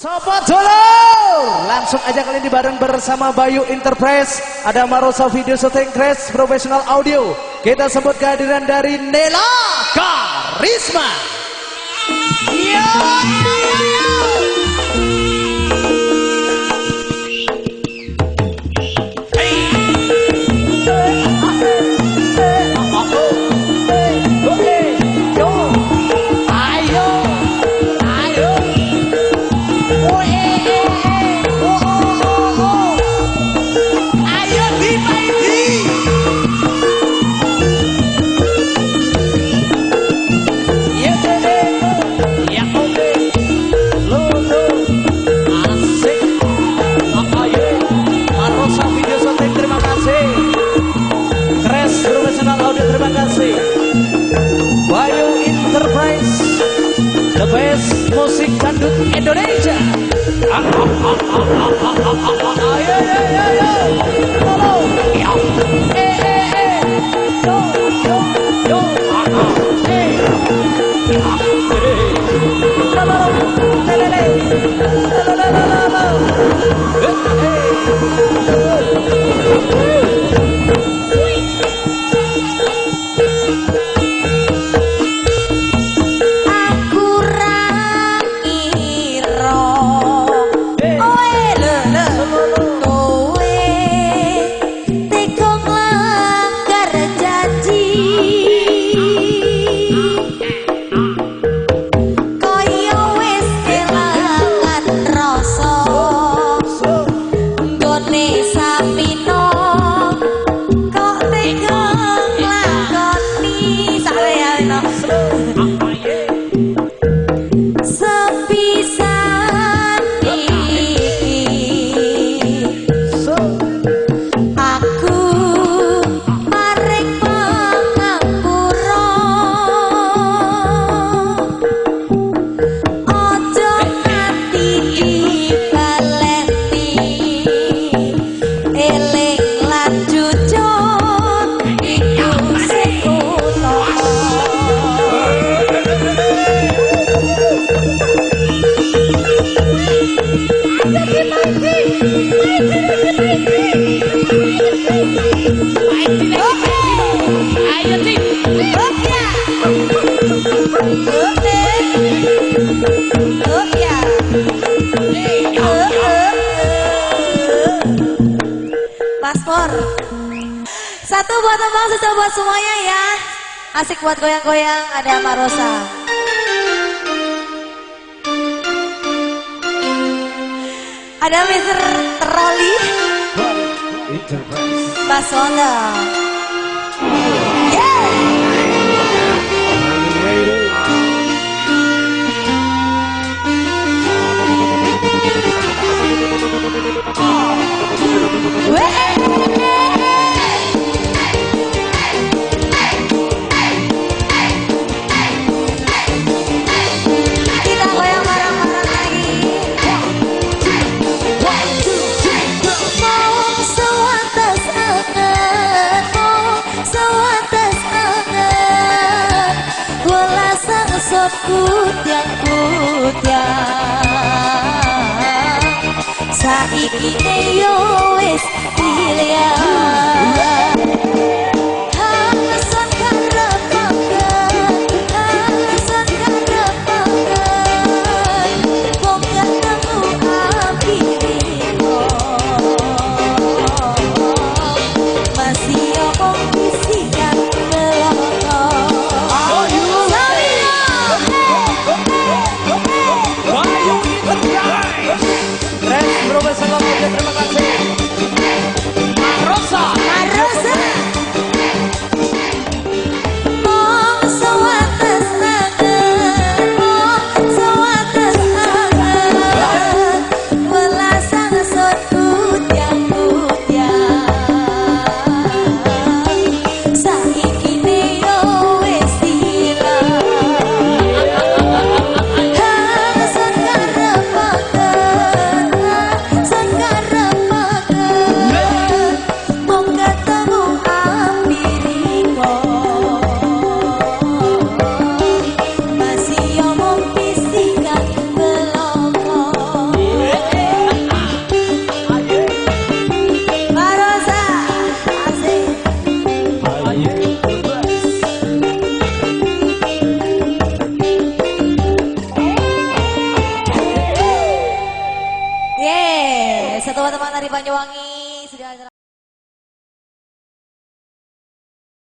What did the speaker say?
Sobat Dulur, langsung aja kalian dibareng bersama Bayu Enterprise. Ada Marosa Video Shooting Crash Professional Audio. Kita sebut kehadiran dari Nela Karisma. Yo. Bayu Enterprise, the best musik dangdut Indonesia. Paspor. Satu buat abang, satu buat semuanya ya. Asik buat goyang-goyang, ada Marosa. Ada Mr. Trolli. Basona. Saiki yo wis pilihan. Alasan karep makan, alasan karep makan. Wong ketemu api masih omong bisikan belakang. Profesional Audio, terima kasih. Marosa. satu buat teman dari Banyuwangi sudah